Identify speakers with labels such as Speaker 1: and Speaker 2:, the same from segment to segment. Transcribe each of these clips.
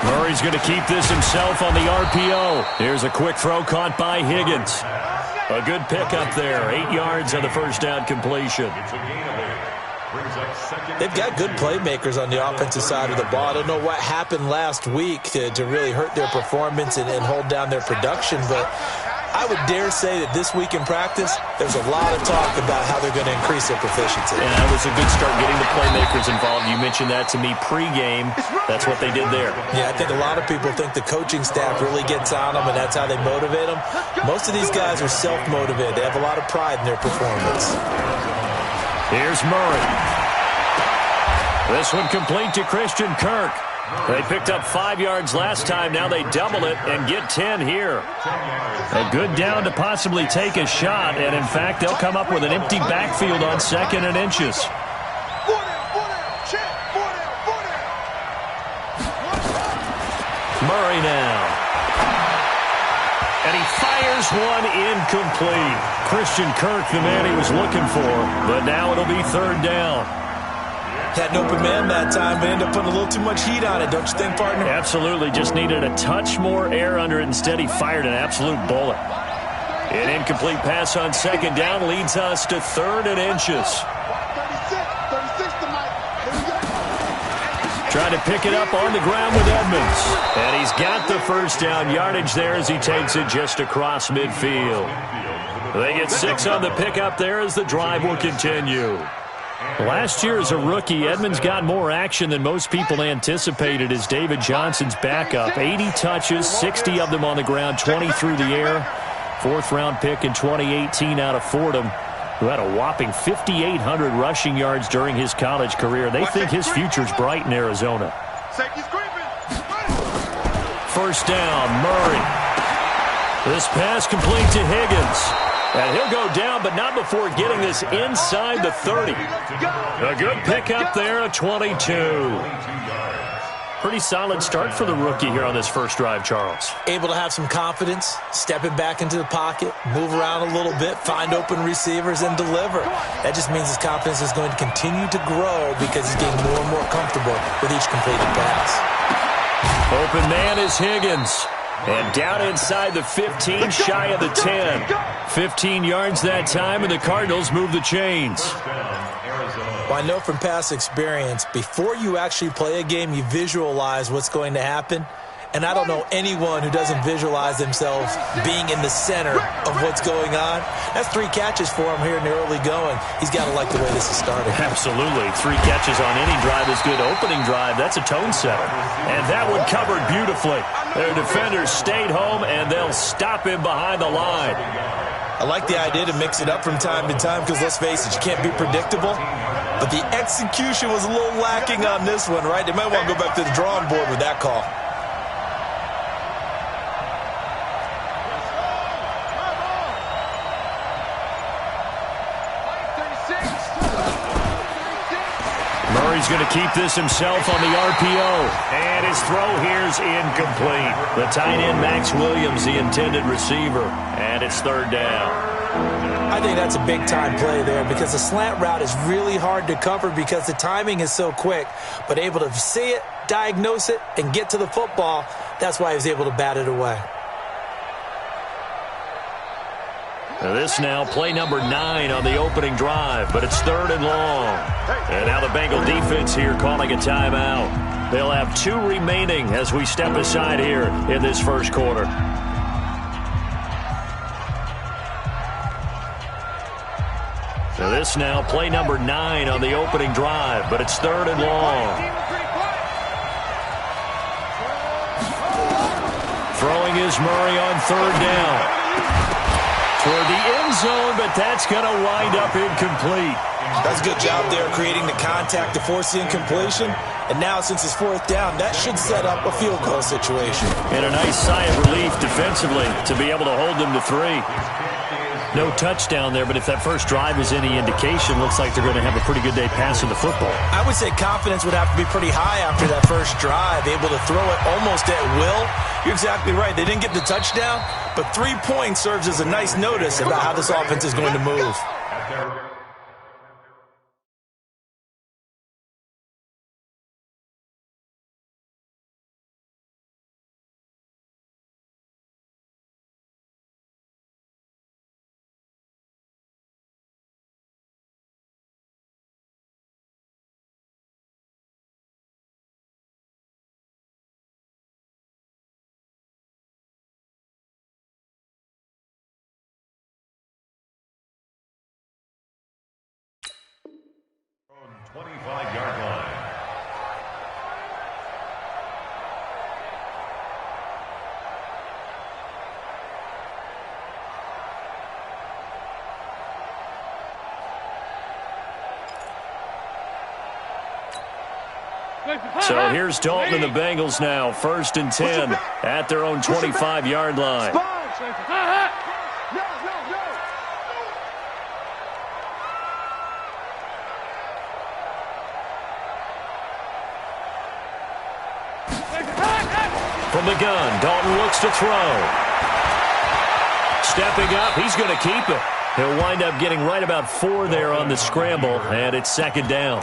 Speaker 1: Murray's going to keep this himself on the RPO. Here's a quick throw caught by Higgins. A good pickup there. 8 yards on the first down completion.
Speaker 2: They've got good playmakers on the offensive side of the ball. I don't know what happened last week to really hurt their performance and hold down their production, but I would dare say that this week in practice, there's a lot of talk about how they're going to increase their proficiency.
Speaker 1: And that was a good start getting the playmakers involved. You mentioned that to me pregame. That's what they did there.
Speaker 2: Yeah, I think a lot of people think the coaching staff really gets on them, and that's how they motivate them. Most of these guys are self-motivated. They have a lot of pride in their performance.
Speaker 1: Here's Murray. This one complete to Christian Kirk. They picked up 5 yards last time. Now they double it and get 10 here. A good down to possibly take a shot, and in fact, they'll come up with an empty backfield on 2nd and inches. Murray now. And he fires one incomplete. Christian Kirk, the man he was looking for, but now it'll be 3rd down.
Speaker 2: Had an open man that time, but ended up putting a little too much heat on it, don't you think, partner?
Speaker 1: Absolutely. Just needed a touch more air under it. Instead, he fired an absolute bullet. An incomplete pass on 2nd down leads us to 3rd and inches. Trying to pick it up on the ground with Edmonds. And he's got the first down yardage there as he takes it just across midfield. They get 6 on the pickup there as the drive will continue. Last year as a rookie, Edmonds got more action than most people anticipated as David Johnson's backup. 80 touches, 60 of them on the ground, 20 through the air. 4th-round pick in 2018 out of Fordham, who had a whopping 5,800 rushing yards during his college career. They think his future's bright in Arizona. First down, Murray. This pass complete to Higgins. And he'll go down, but not before getting this inside the 30. A good pickup there at 22. Pretty solid start for the rookie here on this first drive, Charles.
Speaker 2: Able to have some confidence, stepping back into the pocket, move around a little bit, find open receivers, and deliver. That just means his confidence is going to continue to grow because he's getting more and more comfortable with each completed pass.
Speaker 1: Open man is Higgins. And down inside the 15, shy of the 10. 15 yards that time, and the Cardinals move the chains.
Speaker 2: Well, I know from past experience, before you actually play a game, you visualize what's going to happen. And I don't know anyone who doesn't visualize themselves being in the center of what's going on. That's 3 catches for him here in the early going. He's got to like the way this is started.
Speaker 1: Absolutely. 3 catches on any drive is good. Opening drive, that's a tone setter. And that one covered beautifully. Their defenders stayed home, and they'll stop him behind the line.
Speaker 2: I like the idea to mix it up from time to time because, let's face it, you can't be predictable. But the execution was a little lacking on this one, right? They might want to go back to the drawing board with that call.
Speaker 1: Murray's going to keep this himself on the RPO. And his throw here's incomplete. The tight end, Max Williams, the intended receiver. And it's 3rd down.
Speaker 2: I think that's a big-time play there because the slant route is really hard to cover because the timing is so quick. But able to see it, diagnose it, and get to the football, that's why he was able to bat it away.
Speaker 1: This now play number 9 on the opening drive, but it's 3rd and long. And now the Bengal defense here calling a timeout. They'll have 2 remaining as we step aside here in this first quarter. So this now play number 9 on the opening drive, but it's 3rd and long. Throwing is Murray on 3rd down. Toward the end zone, but that's going to wind up incomplete.
Speaker 2: That's a good job there creating the contact to force the incompletion. And now, since it's 4th down, that should set up a field goal situation.
Speaker 1: And a nice sigh of relief defensively to be able to hold them to 3. No touchdown there, but if that first drive is any indication, looks like they're going to have a pretty good day passing the football.
Speaker 2: I would say confidence would have to be pretty high after that first drive, able to throw it almost at will. You're exactly right. They didn't get the touchdown, but 3 points serves as a nice notice about how this offense is going to move.
Speaker 3: On 25-yard line.
Speaker 1: So here's Dalton and the Bengals now, 1st and 10 at their own 25-yard line. From the gun, Dalton looks to throw. Stepping up, he's going to keep it. He'll wind up getting right about 4 there on the scramble, and it's 2nd down.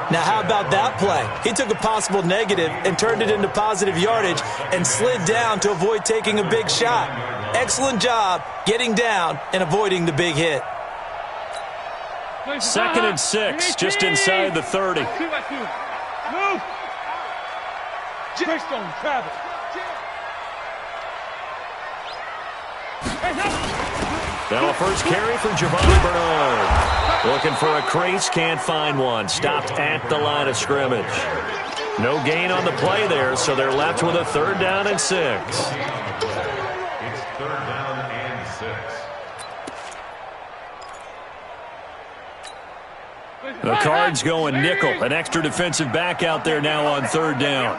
Speaker 2: Now, how about that play? He took a possible negative and turned it into positive yardage and slid down to avoid taking a big shot. Excellent job getting down and avoiding the big hit.
Speaker 1: 2nd and 6, just inside the 30.
Speaker 4: Move. Stone, Travis.
Speaker 1: Now a first carry for Giovanni Bernard. Looking for a crease, can't find one. Stopped at the line of scrimmage. No gain on the play there, so they're left with a 3rd down and 6.
Speaker 3: It's 3rd down and 6.
Speaker 1: The Cards going nickel. An extra defensive back out there now on 3rd down.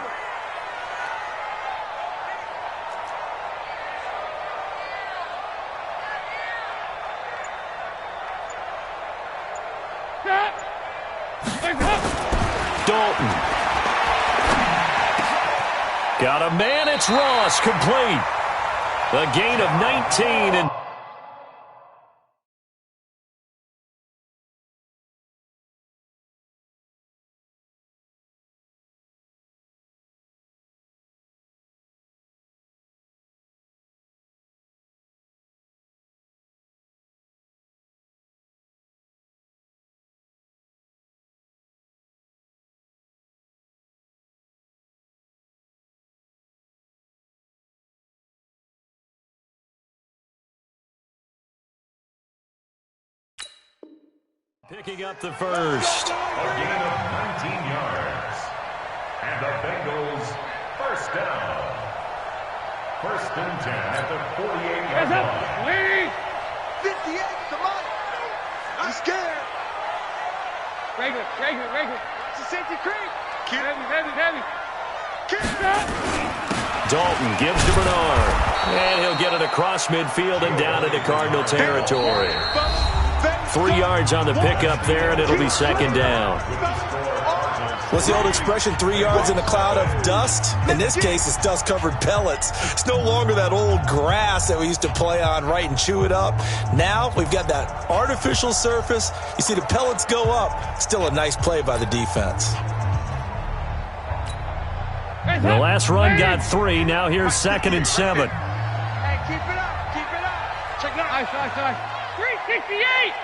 Speaker 1: Dalton. Got a man, it's Ross, complete. A gain of 19 and picking up the first.
Speaker 3: A gain of 19 yards. And the Bengals, 1st down. 1st and 10 at the 48-yard line.
Speaker 4: 58, come on. I'm scared. Regular. It's a safety creep. Keep heavy. Keep that.
Speaker 1: Dalton gives to Bernard. And he'll get it across midfield and down into Cardinal territory. 3 yards on the pickup there, and it'll be 2nd down.
Speaker 2: What's the old expression, 3 yards in a cloud of dust? In this case, it's dust-covered pellets. It's no longer that old grass that we used to play on, right, and chew it up. Now we've got that artificial surface. You see the pellets go up. Still a nice play by the defense.
Speaker 1: The last run got 3. Now here's 2nd and 7.
Speaker 4: Hey, keep it up. Check it out. Nice. 368.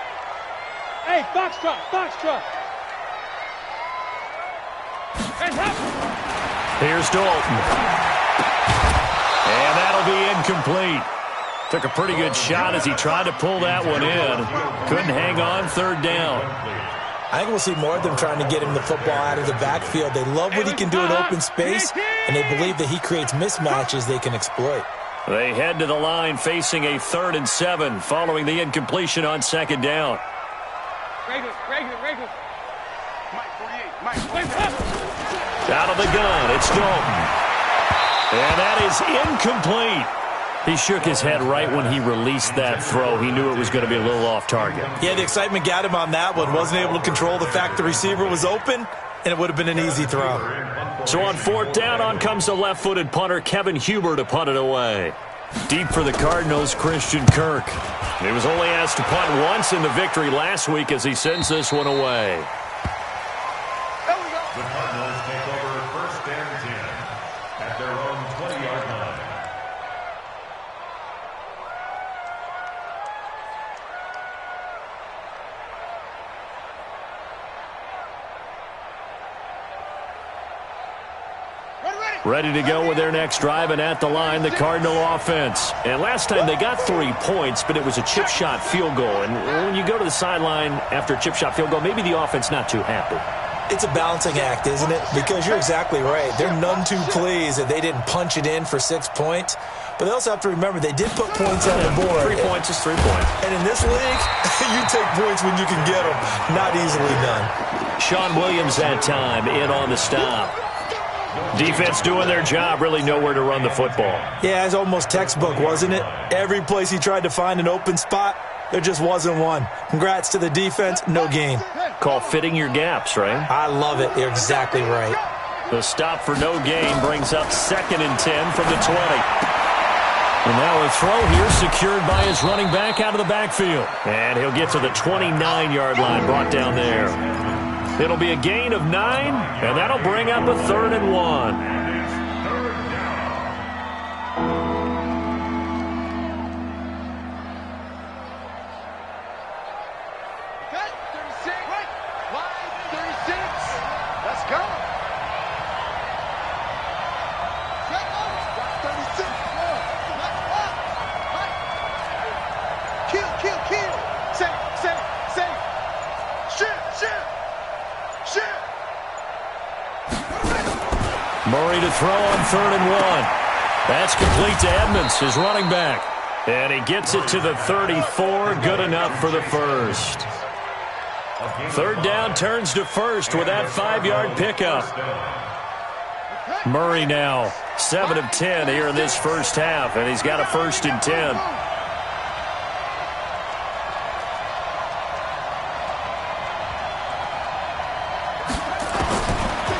Speaker 4: Hey, box truck.
Speaker 1: Here's Dalton. And that'll be incomplete. Took a pretty good shot as he tried to pull that one in. Couldn't hang on, 3rd down.
Speaker 2: I think we'll see more of them trying to get him the football out of the backfield. They love what he can do in open space, and they believe that he creates mismatches they can exploit.
Speaker 1: They head to the line facing a 3rd and 7 following the incompletion on 2nd down.
Speaker 4: Regular. Mike 48.
Speaker 1: Out of the gun, it's Dalton. And that is incomplete. He shook his head right when he released that throw. He knew it was going to be a little off target.
Speaker 2: Yeah, the excitement got him on that one. Wasn't able to control the fact the receiver was open, and it would have been an easy throw.
Speaker 1: So on 4th down, on comes the left-footed punter, Kevin Huber, to punt it away. Deep for the Cardinals, Christian Kirk. He was only asked to punt once in the victory last week as he sends this one away.
Speaker 3: The Cardinals take over 1st and 10 at their own 20-yard line.
Speaker 1: Ready to go with their next drive, and at the line, the Cardinal offense. And last time they got 3 points, but it was a chip shot field goal. And when you go to the sideline after a chip shot field goal, maybe the offense not too happy.
Speaker 2: It's a balancing act, isn't it? Because you're exactly right. They're none too pleased that they didn't punch it in for 6 points. But they also have to remember they did put points on the board.
Speaker 1: 3 points is 3 points.
Speaker 2: And in this league, you take points when you can get them. Not easily done.
Speaker 1: Sean Williams that time in on the stop. Defense doing their job, really nowhere to run the football.
Speaker 2: Yeah, it's almost textbook, wasn't it? Every place he tried to find an open spot, there just wasn't one. Congrats to the defense, no gain.
Speaker 1: Call fitting your gaps, right?
Speaker 2: I love it. You're exactly right.
Speaker 1: The stop for no gain brings up 2nd and 10 from the 20. And now a throw here secured by his running back out of the backfield. And he'll get to the 29-yard line, brought down there. It'll be a gain of 9, and that'll bring up a 3rd and 1. Murray to throw on 3rd and 1. That's complete to Edmonds, his running back. And he gets it to the 34, good enough for the first. 3rd down turns to 1st with that 5-yard pickup. Murray now 7 of 10 here in this first half, and he's got a 1st and 10.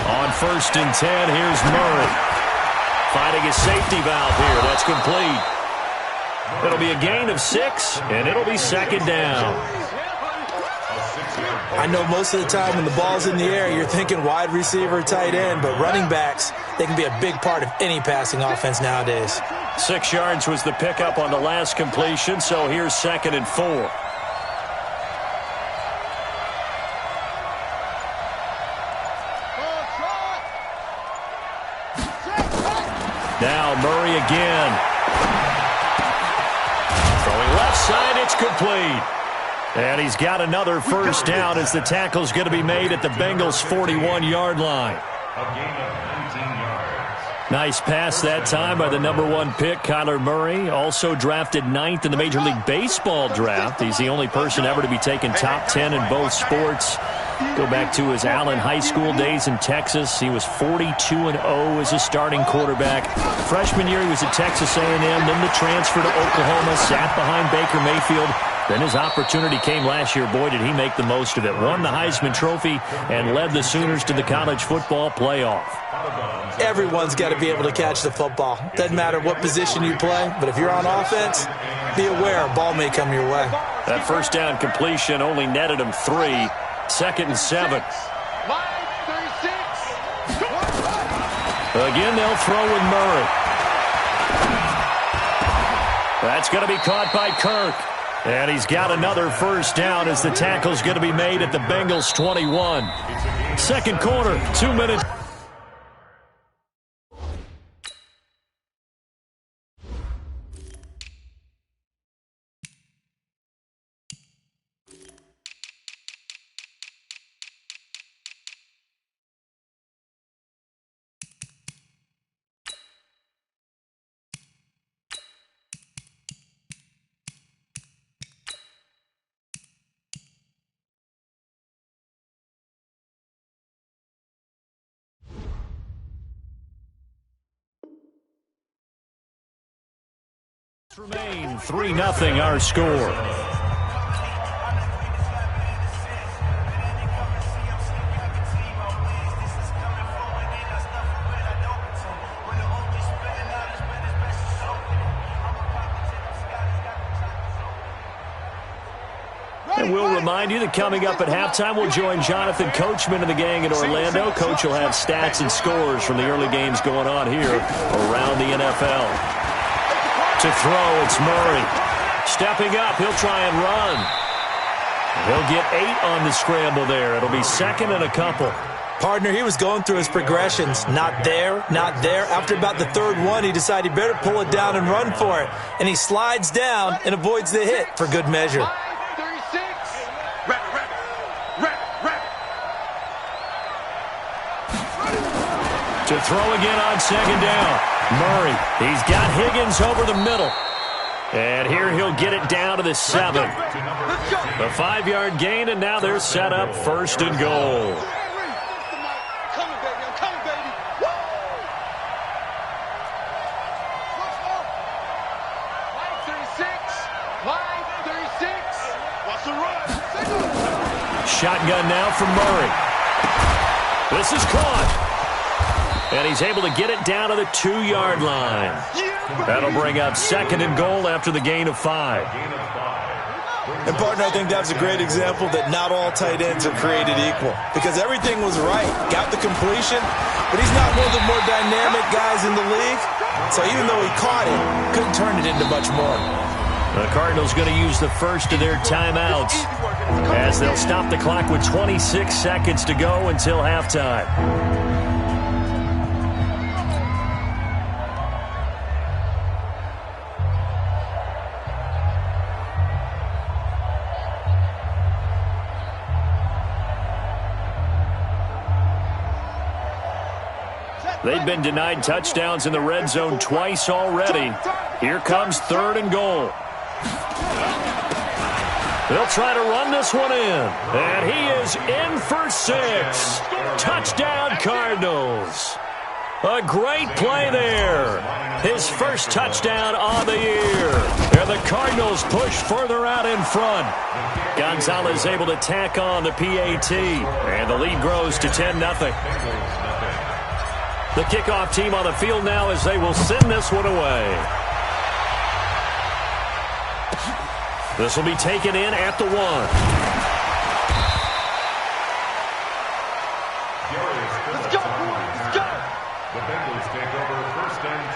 Speaker 1: On 1st and 10, here's Murray. Finding a safety valve here. That's complete. It'll be a gain of 6, and it'll be 2nd down.
Speaker 2: I know most of the time when the ball's in the air, you're thinking wide receiver, tight end, but running backs, they can be a big part of any passing offense nowadays.
Speaker 1: 6 yards was the pickup on the last completion, so here's 2nd and 4. Now Murray again. Throwing left side, it's complete. And he's got another 1st down as the tackle's going to be made at the Bengals' 41-yard line.
Speaker 3: A gain of 19 yards.
Speaker 1: Nice pass that time by the number 1 pick, Kyler Murray. Also drafted 9th in the Major League Baseball draft. He's the only person ever to be taken top 10 in both sports. Go back to his Allen High School days in Texas. He was 42-0 as a starting quarterback. Freshman year, he was at Texas A&M, then the transfer to Oklahoma, sat behind Baker Mayfield. Then his opportunity came last year. Boy, did he make the most of it. Won the Heisman Trophy and led the Sooners to the college football playoff.
Speaker 2: Everyone's got to be able to catch the football. Doesn't matter what position you play, but if you're on offense, be aware a ball may come your way.
Speaker 1: That 1st down completion only netted him 3. 2nd and 7. Again, they'll throw with Murray. That's going to be caught by Kirk. And he's got another 1st down as the tackle's going to be made at the Bengals' 21. 2nd quarter, 2 minutes. Remain 3-0 our score. And we'll remind you that coming up at halftime, we'll join Jonathan Coachman and the gang in Orlando. Coach will have stats and scores from the early games going on here around the NFL. To throw, it's Murray. Stepping up, he'll try and run. He'll get 8 on the scramble there. It'll be 2nd and a couple.
Speaker 2: Partner, he was going through his progressions. Not there, not there. After about the 3rd one, he decided he better pull it down and run for it. And he slides down and avoids the hit for good measure.
Speaker 1: To throw again on 2nd down. Murray, he's got Higgins over the middle. And here he'll get it down to the 7. The 5-yard gain, and now they're set up 1st and goal. Shotgun now from Murray. This is caught. And he's able to get it down to the 2-yard line. That'll bring up 2nd and goal after the gain of 5.
Speaker 2: And, partner, I think that's a great example that not all tight ends are created equal. Because everything was right. Got the completion, but he's not one of the more dynamic guys in the league. So even though he caught it, couldn't turn it into much more.
Speaker 1: The Cardinals going to use the first of their timeouts as they'll stop the clock with 26 seconds to go until halftime. They've been denied touchdowns in the red zone twice already. Here comes 3rd and goal. They'll try to run this one in. And he is in for 6. Touchdown, Cardinals. A great play there. His first touchdown on the year. And the Cardinals push further out in front. Gonzalez able to tack on the PAT. And the lead grows to 10-0. The kickoff team on the field now as they will send this one away. This will be taken in at the 1.
Speaker 4: Let's go, boys. Let's go.
Speaker 3: The Bengals take over 1st and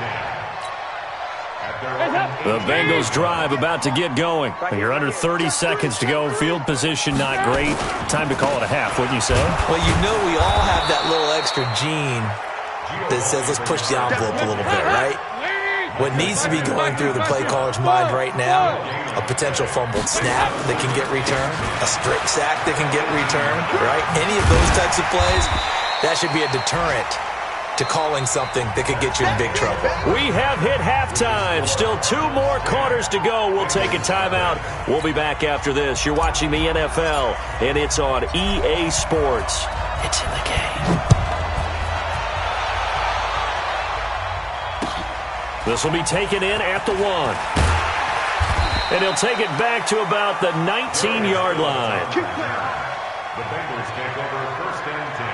Speaker 3: 10.
Speaker 1: The Bengals drive about to get going. You're under 30 seconds to go. Field position not great. Time to call it a half, wouldn't you say?
Speaker 2: Well, you know we all have that little extra gene that says let's push the envelope a little bit, right? What needs to be going through the play caller's mind right now, a potential fumbled snap that can get returned, a strip sack that can get returned, right? Any of those types of plays, that should be a deterrent to calling something that could get you in big trouble.
Speaker 1: We have hit halftime. Still 2 more quarters to go. We'll take a timeout. We'll be back after this. You're watching the NFL, and it's on EA Sports. It's in the game. This will be taken in at the 1. And he'll take it back to about the 19-yard line.
Speaker 3: The Bengals take over 1st and 10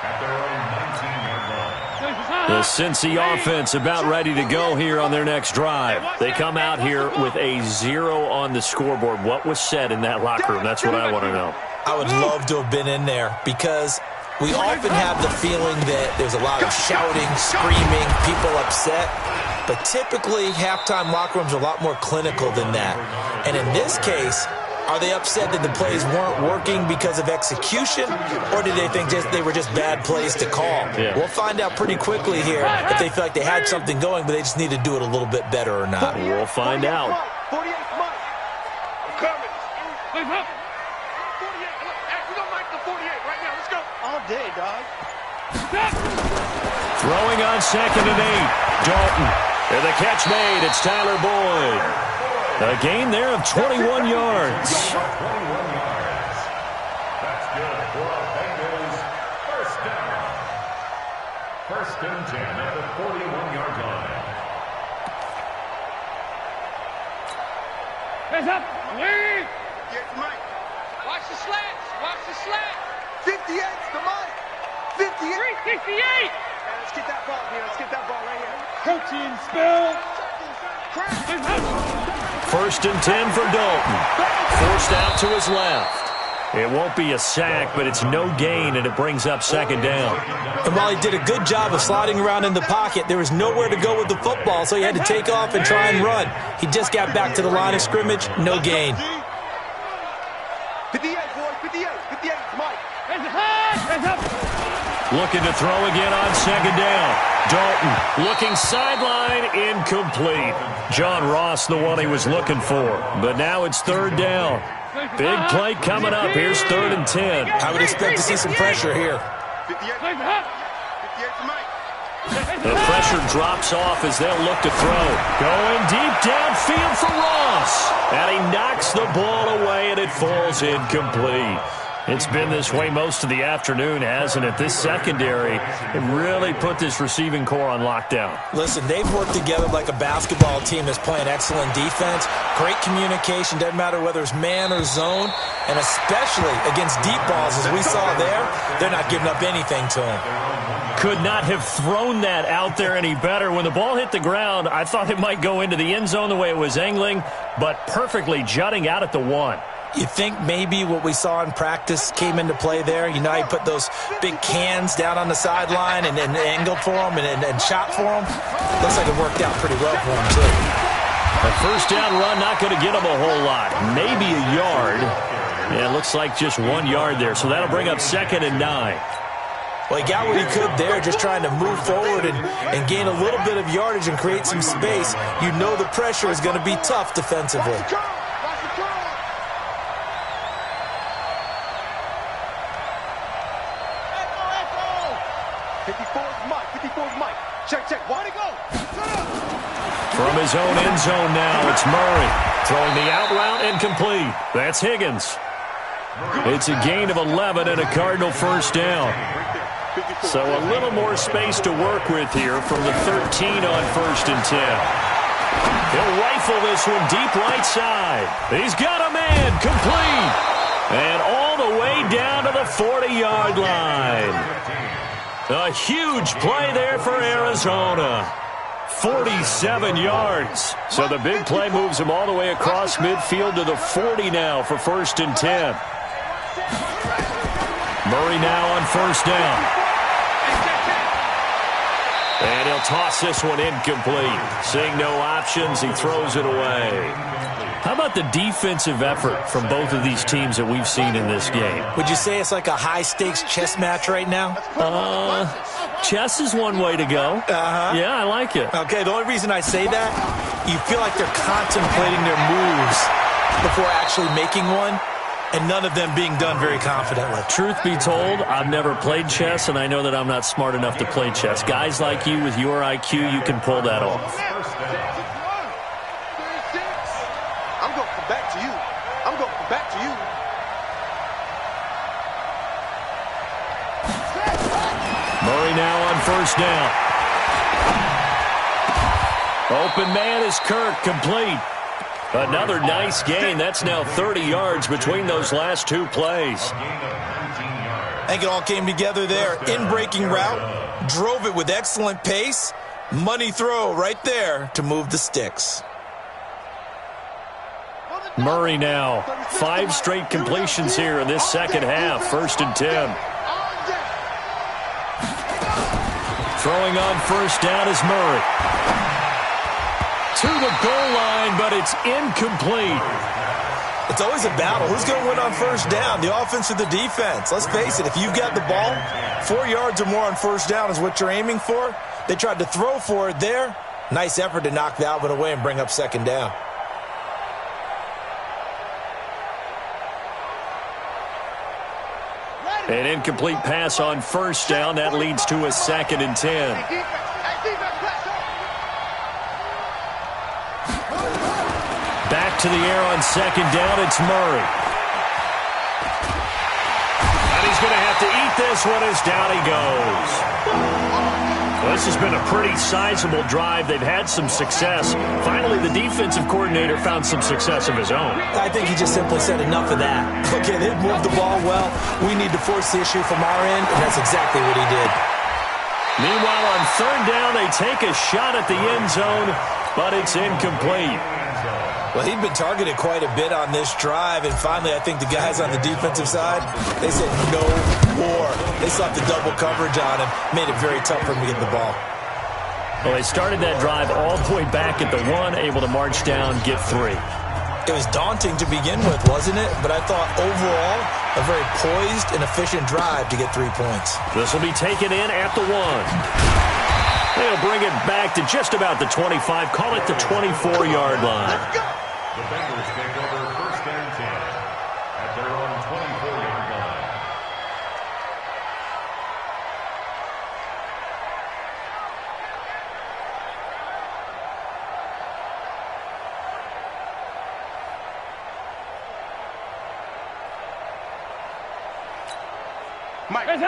Speaker 3: at their own 19-yard line.
Speaker 1: The Cincy offense about ready to go here on their next drive. They come out here with a 0 on the scoreboard. What was said in that locker room? That's what I want to know.
Speaker 2: I would love to have been in there because we often have the feeling that there's a lot of shouting, screaming, people upset. But typically, halftime locker rooms are a lot more clinical than that. And in this case, are they upset that the plays weren't working because of execution? Or did they think they were just bad plays to call?
Speaker 1: Yeah.
Speaker 2: We'll find out pretty quickly here if they feel like they had something going, but they just need to do it a little bit better or not.
Speaker 1: We'll find out.
Speaker 4: 48 Mike. I'm coming. Wait up. 48. Hey, we don't like the 48 right now. Let's go. All day, dog.
Speaker 1: Throwing on 2nd and 8. Dalton. And the catch made. It's Tyler Boyd. A gain there of 21 yards.
Speaker 3: 21 yards. That's good for a Bengals 1st down. 1st and 10 at the 41-yard line.
Speaker 4: Hands up. Lead. Get the mic. Watch the slants. Watch the slant. 58's the mic. 58. 368. Let's get that ball here. Let's get that ball right here. Coaching spell.
Speaker 1: First and 10 for Dalton. Forced out to his left. It won't be a sack, but it's no gain, and it brings up second down.
Speaker 2: And while he did a good job of sliding around in the pocket, there was nowhere to go with the football, so he had to take off and try and run. He just got back to the line of scrimmage, no gain.
Speaker 4: 58, boys, 58, 58, Mike.
Speaker 1: Looking to throw again on second down. Dalton looking sideline, incomplete. John Ross, the one he was looking for. But now it's third down. Big play coming up. Here's 3rd and 10.
Speaker 2: I would expect to see some pressure here.
Speaker 4: 58, 58 to Mike.
Speaker 1: The pressure drops off as they'll look to throw. Going deep downfield for Ross. And he knocks the ball away, and it falls incomplete. It's been this way most of the afternoon, hasn't it? This secondary really put this receiving core on lockdown.
Speaker 2: Listen, they've worked together like a basketball team that's playing excellent defense. Great communication, doesn't matter whether it's man or zone. And especially against deep balls, as we saw there, they're not giving up anything to them.
Speaker 1: Could not have thrown that out there any better. When the ball hit the ground, I thought it might go into the end zone the way it was angling, but perfectly jutting out at the 1.
Speaker 2: You think maybe what we saw in practice came into play there? You know, he put those big cans down on the sideline and angled for them and shot for them. Looks like it worked out pretty well for him, too.
Speaker 1: A first down run, not going to get him a whole lot. Maybe a yard. Yeah, it looks like just 1 yard there, so that'll bring up 2nd and 9.
Speaker 2: Well, he got what he could there, just trying to move forward and gain a little bit of yardage and create some space. You know the pressure is going to be tough defensively.
Speaker 4: 54's Mike. 54's Mike. Check, check. Why'd he go?
Speaker 1: From his own end zone now, it's Murray. Throwing the out route incomplete. That's Higgins. It's a gain of 11 and a Cardinal first down. So a little more space to work with here from the 13 on 1st and 10. He'll rifle this one deep right side. He's got a man complete. And all the way down to the 40-yard line. A huge play there for Arizona. 47 yards. So the big play moves him all the way across midfield to the 40 now for 1st and 10. Murray now on 1st down. And he'll toss this one incomplete. Seeing no options, he throws it away. How about the defensive effort from both of these teams that we've seen in this game?
Speaker 2: Would you say it's like a high-stakes chess match right now?
Speaker 1: Chess is one way to go. Yeah, I like it.
Speaker 2: Okay, the only reason I say that, you feel like they're contemplating their moves before actually making one, and none of them being done very confidently.
Speaker 1: Truth be told, I've never played chess, and I know that I'm not smart enough to play chess. Guys like you with your IQ, you can pull that off.
Speaker 4: I'm going to come back to you. I'm going to come back to you.
Speaker 1: Murray now on 1st down. Open man is Kirk, complete. Another nice gain. That's now 30 yards between those last 2 plays.
Speaker 2: I think it all came together there. In-breaking route, drove it with excellent pace. Money throw right there to move the sticks.
Speaker 1: Murray now. 5 straight completions here in this second half. 1st and 10. Throwing on 1st down is Murray. To the goal line, but it's incomplete.
Speaker 2: It's always a battle. Who's going to win on 1st down, the offense or the defense? Let's face it, if you've got the ball, 4 yards or more on 1st down is what you're aiming for. They tried to throw for it there. Nice effort to knock that one away and bring up 2nd down.
Speaker 1: An incomplete pass on 1st down. That leads to a 2nd and 10. Back to the air on 2nd down. It's Murray. And he he's going to have to eat this one as down he goes. Well, this has been a pretty sizable drive. They've had some success. Finally, the defensive coordinator found some success of his own.
Speaker 2: I think he just simply said enough of that. Okay, they've moved the ball well. We need to force the issue from our end, and that's exactly what he did.
Speaker 1: Meanwhile, on third down, they take a shot at the end zone, but it's incomplete.
Speaker 2: Well, he'd been targeted quite a bit on this drive, and finally I think the guys on the defensive side, they said no more. They slapped the double coverage on him, made it very tough for him to get the ball.
Speaker 1: Well, they started that drive all the way back at the 1, able to march down, get 3.
Speaker 2: It was daunting to begin with, wasn't it? But I thought overall, a very poised and efficient drive to get 3 points.
Speaker 1: This will be taken in at the 1. They'll bring it back to just about the 25, call it the 24-yard line.
Speaker 3: The Bengals take over first and 10 at their own 24-yard line.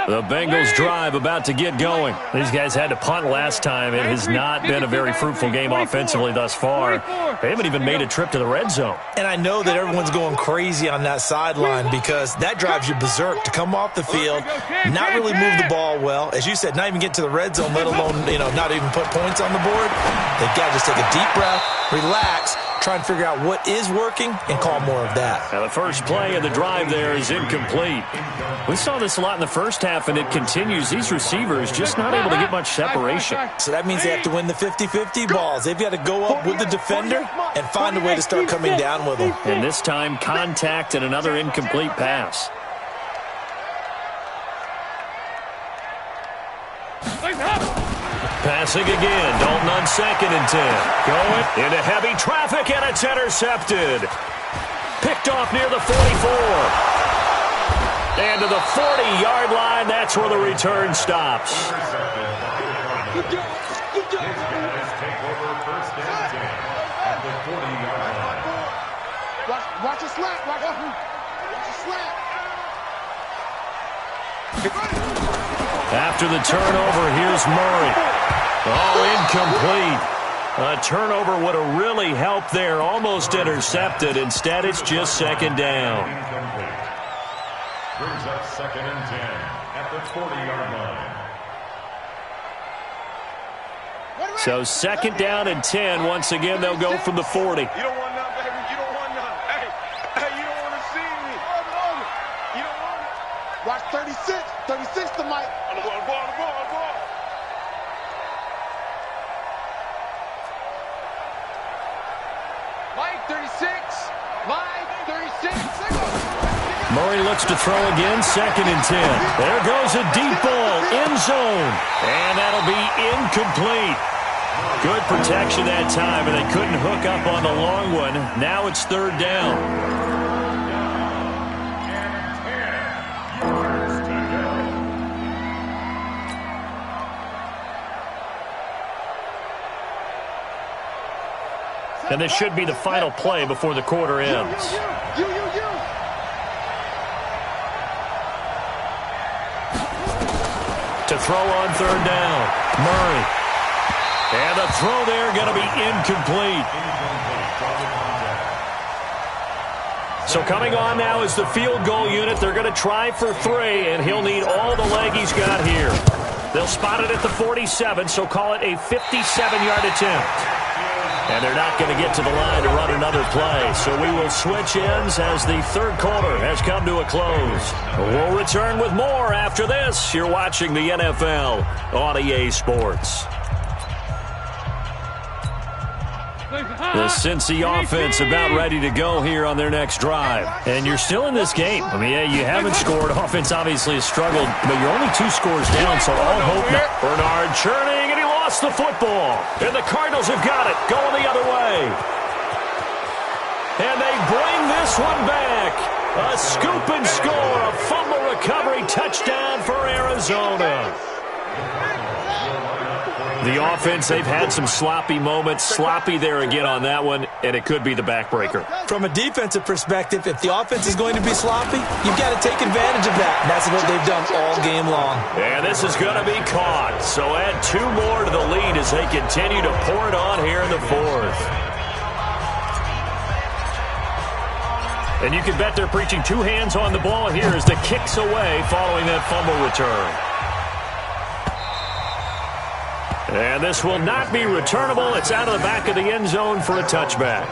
Speaker 1: The Bengals drive about to get going. These guys had to punt last time. It has not been a very fruitful game offensively thus far. They haven't even made a trip to the red zone.
Speaker 2: And I know that everyone's going crazy on that sideline because that drives you berserk to come off the field, not really move the ball well. As you said, not even get to the red zone, let alone, not even put points on the board. They've got to just take a deep breath, relax, try and figure out what is working and call more of that.
Speaker 1: Now the first play of the drive there is incomplete. We saw this a lot in the first half, and it continues. These receivers just not able to get much separation.
Speaker 2: So that means they have to win the 50-50 balls. They've got to go up with the defender and find a way to start coming down with them.
Speaker 1: And this time, contact and another incomplete pass. Passing again. Dalton on 2nd and 10. Going into heavy traffic, and it's intercepted. Picked off near the 44. And to the 40-yard line, that's where the return stops.
Speaker 3: These guys take over first and 10 at the 40-yard line.
Speaker 4: Watch the slant. Watch the slant.
Speaker 1: After the turnover, here's Murray. Oh, incomplete. A turnover would have really helped there. Almost intercepted. Instead, it's just second down.
Speaker 3: Incomplete. Brings up second and 10 at the 40-yard line.
Speaker 1: So second down and 10. Once again, they'll go from the 40.
Speaker 4: You don't want none, baby. You don't want none. Hey, you don't want to see me. You don't want it. Watch 36. 36 to Mike. On the ball. Mike, 36. Mike, 36.
Speaker 1: Murray looks to throw again, second and 10. There goes a deep ball, end zone. And that'll be incomplete. Good protection that time, and they couldn't hook up on the long one. Now it's third down. And this should be the final play before the quarter ends. To throw on third down, Murray. And the throw there going to be incomplete. So coming on now is the field goal unit. They're going to try for 3, and he'll need all the leg he's got here. They'll spot it at the 47, so call it a 57-yard attempt. And they're not going to get to the line to run another play. So we will switch ends as the third quarter has come to a close. We'll return with more after this. You're watching the NFL on EA Sports. The Cincy offense about ready to go here on their next drive. And you're still in this game. I mean, yeah, you haven't scored. Offense obviously has struggled, but you're only 2 scores down, so all hope now. Bernard churning, and he lost the football. And the Cardinals have got it, going the other way. And they bring this one back. A scoop and score, a fumble recovery touchdown for Arizona. The offense, they've had some sloppy moments. Sloppy there again on that one, and it could be the backbreaker.
Speaker 2: From a defensive perspective, if the offense is going to be sloppy, you've got to take advantage of that. And that's what they've done all game long.
Speaker 1: And this is going to be caught. So add 2 more to the lead as they continue to pour it on here in the 4th. And you can bet they're preaching 2 hands on the ball here as the kick's away following that fumble return. And this will not be returnable. It's out of the back of the end zone for a touchback.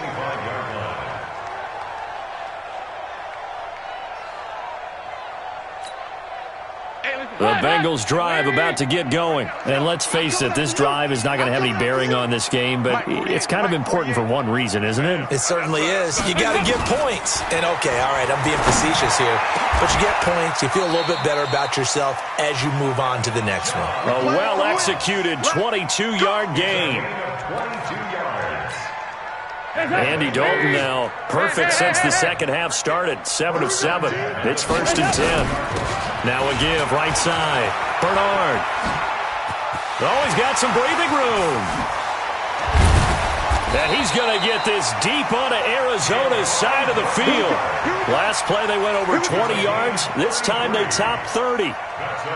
Speaker 1: The Bengals drive about to get going. And let's face it, this drive is not going to have any bearing on this game, but it's kind of important for one reason, isn't it?
Speaker 2: It certainly is. You got to get points. And, okay, all right, I'm being facetious here. But you get points, you feel a little bit better about yourself as you move on to the next one.
Speaker 1: A well-executed 22-yard gain. Andy Dalton now perfect since the second half started. 7 of 7. It's 1st and 10. Now a give, right side. Bernard. Oh, he's got some breathing room. And he's going to get this deep onto Arizona's side of the field. Last play they went over 20 yards. This time they topped 30.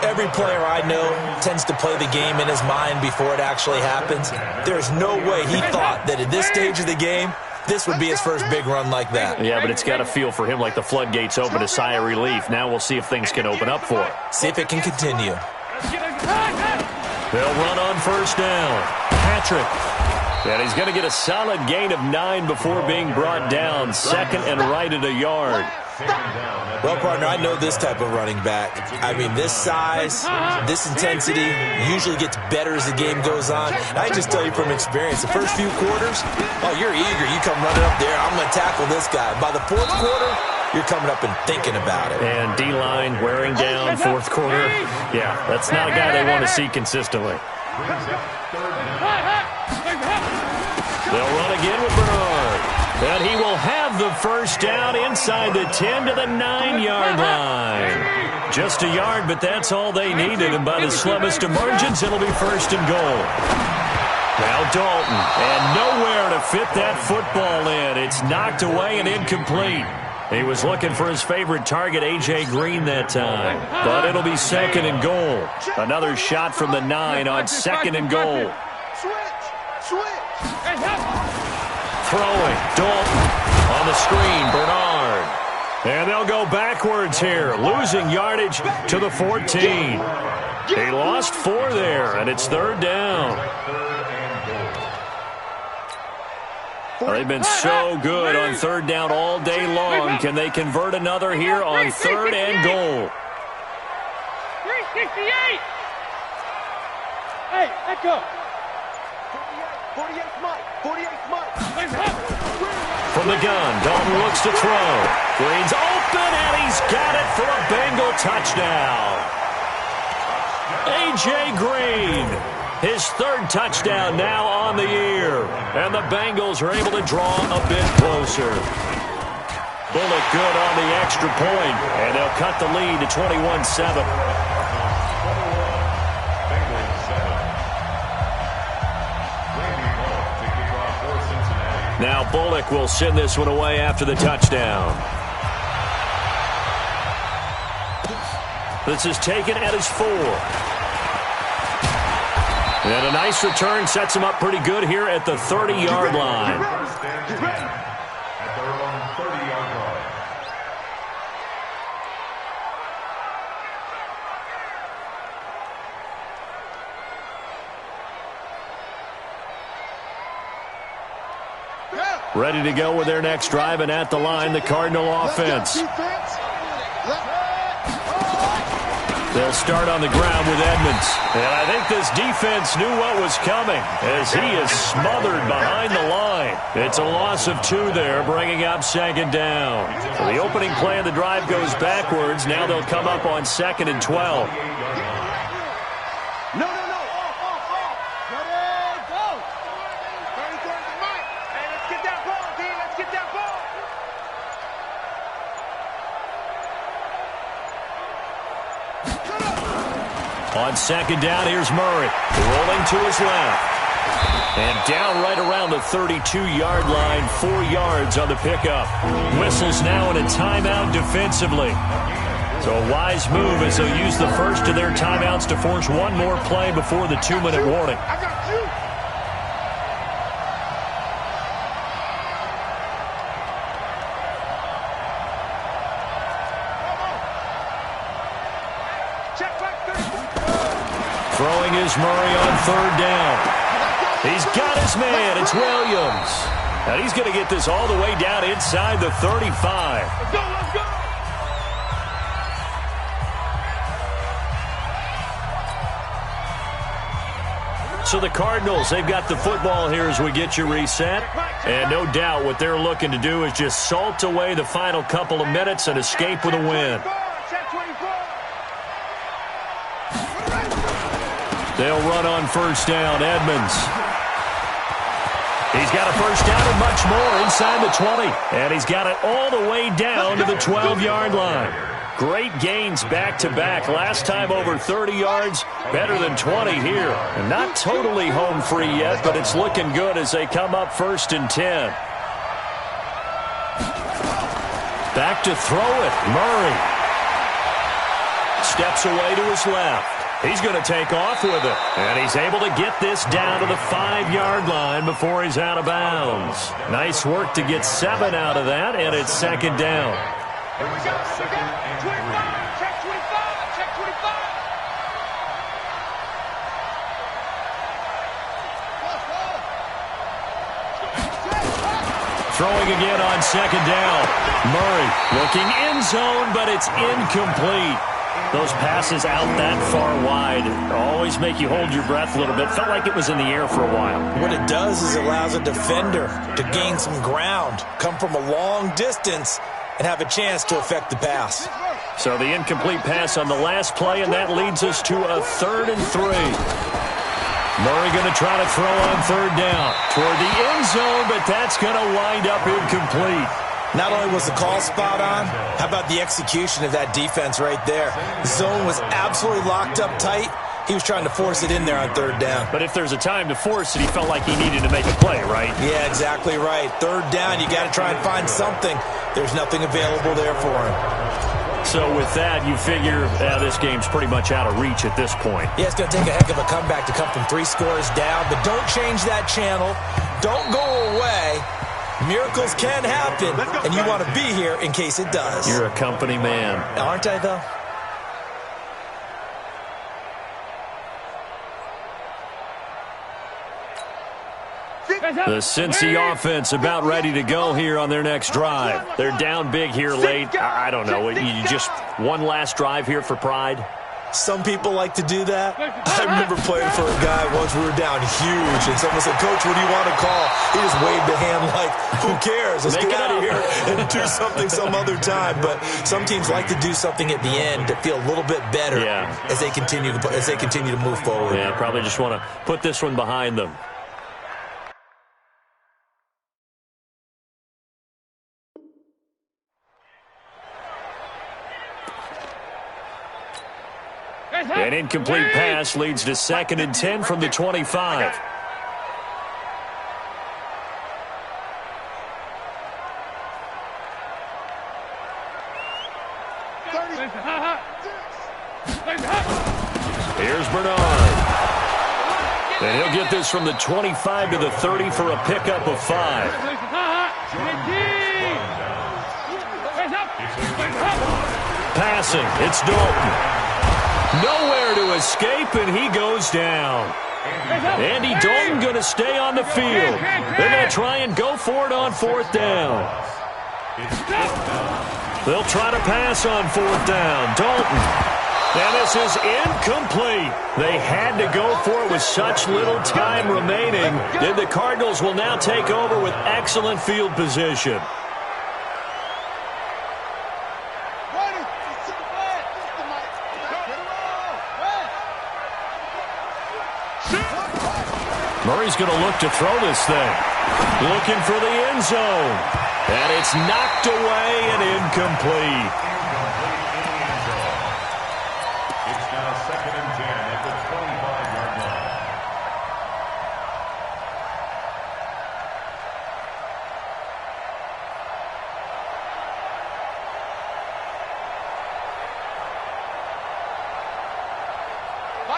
Speaker 2: Every player I know tends to play the game in his mind before it actually happens. There's no way he thought that at this stage of the game, this would be his first big run like that.
Speaker 1: Yeah, but it's got to feel for him like the floodgates open, a sigh of relief. Now we'll see if things can open up for him.
Speaker 2: See if it can continue.
Speaker 1: They'll run on 1st down. Patrick. And he's going to get a solid gain of 9 before being brought down. 2nd and right at a yard.
Speaker 2: Well, partner, I know this type of running back. I mean, this size, this intensity usually gets better as the game goes on. I just tell you from experience, the first few quarters, oh, you're eager. You come running up there, I'm going to tackle this guy. By the 4th quarter, you're coming up and thinking about it.
Speaker 1: And D-line wearing down 4th quarter. Yeah, that's not a guy they want to see consistently. They'll run again with Bernard. And he will have the 1st down inside the 10 to the 9-yard line. Just a yard, but that's all they needed. And by the slimmest of margins, it'll be 1st and goal. Now Dalton, and nowhere to fit that football in. It's knocked away and incomplete. He was looking for his favorite target, A.J. Green, that time. But it'll be 2nd and goal. Another shot from the 9 on 2nd and goal. Throwing, Dalton on the screen, Bernard. And they'll go backwards here, losing yardage to the 14. He lost 4 there, and it's 3rd down. Well, they've been so good on 3rd down all day long. Can they convert another here on 3rd and goal?
Speaker 4: 368. Hey, let go. 48 Mike. 48 Mike.
Speaker 1: From the gun, Dalton looks to throw. Green's open, and he's got it for a Bengal touchdown. A.J. Green, his 3rd touchdown now on the year. And the Bengals are able to draw a bit closer. Bullock good on the extra point, and they'll cut the lead to 21-7. Now Bullock will send this one away after the touchdown. This is taken at his 4. And a nice return sets him up pretty good here at the 30-yard line.
Speaker 3: At their own 30-yard line.
Speaker 1: Ready to go with their next drive, and at the line, the Cardinal offense. They'll start on the ground with Edmonds. And I think this defense knew what was coming as he is smothered behind the line. It's a loss of 2 there, bringing up 2nd down. So the opening play of the drive goes backwards. Now they'll come up on 2nd and 12. On second down, here's Murray. Rolling to his left. And down right around the 32-yard line, 4 yards on the pickup. Whistles now in a timeout defensively. So a wise move as they'll use the first of their timeouts to force one more play before the 2-minute warning. Throwing is Murray on third down. He's got his man. It's Williams. And he's going to get this all the way down inside the 35.
Speaker 4: Let's go, let's go.
Speaker 1: So the Cardinals, they've got the football here as we get you reset. And no doubt what they're looking to do is just salt away the final couple of minutes and escape with a win. They'll run on first down. Edmonds. He's got a first down and much more inside the 20. And he's got it all the way down to the 12-yard line. Great gains back-to-back. Last time over 30 yards, better than 20 here. And not totally home free yet, but it's looking good as they come up 1st and 10. Back to throw it. Murray steps away to his left. He's going to take off with it. And he's able to get this down to the 5-yard line before he's out of bounds. Nice work to get 7 out of that, and it's second down.
Speaker 4: Here we go. 25. Check 25. Check 25.
Speaker 1: Throwing again on second down. Murray looking end zone, but it's incomplete. Those passes out that far wide always make you hold your breath a little bit. Felt like it was in the air for a while.
Speaker 2: What it does is it allows a defender to gain some ground, come from a long distance, and have a chance to affect the pass.
Speaker 1: So the incomplete pass on the last play, and that leads us to a 3rd and 3. Murray going to try to throw on third down toward the end zone, but that's going to wind up incomplete.
Speaker 2: Not only was the call spot on, how about the execution of that defense right there? The zone was absolutely locked up tight. He was trying to force it in there on third down.
Speaker 1: But if there's a time to force it, he felt like he needed to make a play, right?
Speaker 2: Yeah, exactly right. Third down, you got to try and find something. There's nothing available there for him.
Speaker 1: So with that, you figure this game's pretty much out of reach at this point.
Speaker 2: Yeah, it's going to take a heck of a comeback to come from 3 scores down, but don't change that channel. Don't go away. Miracles can happen, and you want to be here in case it does.
Speaker 1: You're a company man.
Speaker 2: Aren't I, though?
Speaker 1: The Cincy offense about ready to go here on their next drive. They're down big here late. I don't know. You just one last drive here for pride?
Speaker 2: Some people like to do that. I remember playing for a guy once. We were down huge, and someone said, "Coach, what do you want to call?" He just waved a hand like, "Who cares? Let's get out of here and do something some other time." But some teams like to do something at the end to feel a little bit better as they continue to move forward.
Speaker 1: Yeah, probably just want to put this one behind them. An incomplete pass leads to 2nd and 10 from the 25. Here's Bernard. And he'll get this from the 25 to the 30 for a pickup of 5. Passing, it's Dalton. Nowhere to escape, and he goes down. Andy Dalton going to stay on the field. They're going to try and go for it on 4th down. They'll try to pass on 4th down. Dalton. And this is incomplete. They had to go for it with such little time remaining. And the Cardinals will now take over with excellent field position. Murray's going to look to throw this thing. Looking for the end zone. And it's knocked away and incomplete.
Speaker 3: It's now 2nd and 10 at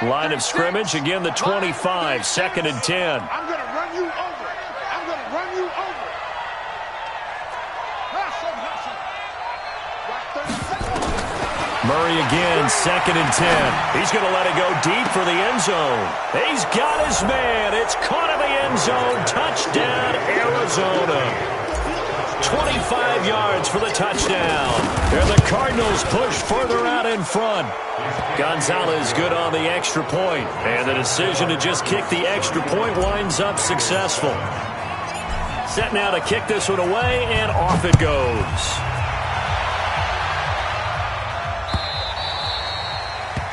Speaker 1: Line of scrimmage, again the 25, 2nd and 10.
Speaker 4: I'm going to run you over. I'm going to run you over.
Speaker 1: Murray again, 2nd and 10. He's going to let it go deep for the end zone. He's got his man. It's caught in the end zone. Touchdown, Arizona. 25 yards for the touchdown. And the Cardinals push further out in front. Gonzalez good on the extra point. And the decision to just kick the extra point winds up successful. Set now to kick this one away, and off it goes.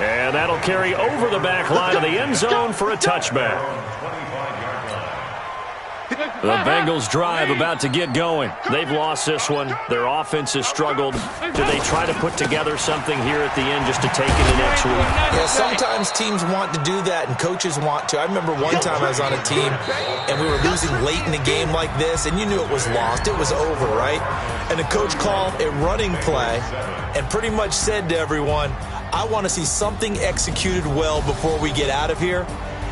Speaker 1: And that'll carry over the back line of the end zone for a touchback. The Bengals drive about to get going. They've lost this one. Their offense has struggled. Do they try to put together something here at the end just to take it to next week?
Speaker 2: Yeah, sometimes teams want to do that and coaches want to. I remember one time I was on a team and we were losing late in the game like this, and you knew it was lost. It was over, right? And the coach called a running play and pretty much said to everyone, I want to see something executed well before we get out of here.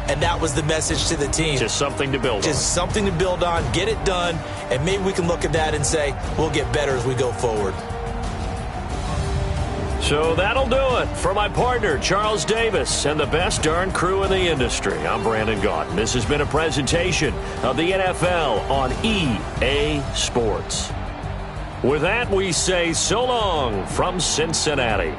Speaker 2: And that was the message to the team.
Speaker 1: Just something to build on.
Speaker 2: Just something to build on, get it done, and maybe we can look at that and say, we'll get better as we go forward.
Speaker 1: So that'll do it for my partner, Charles Davis, and the best darn crew in the industry. I'm Brandon Gaudin. This has been a presentation of the NFL on EA Sports. With that, we say so long from Cincinnati.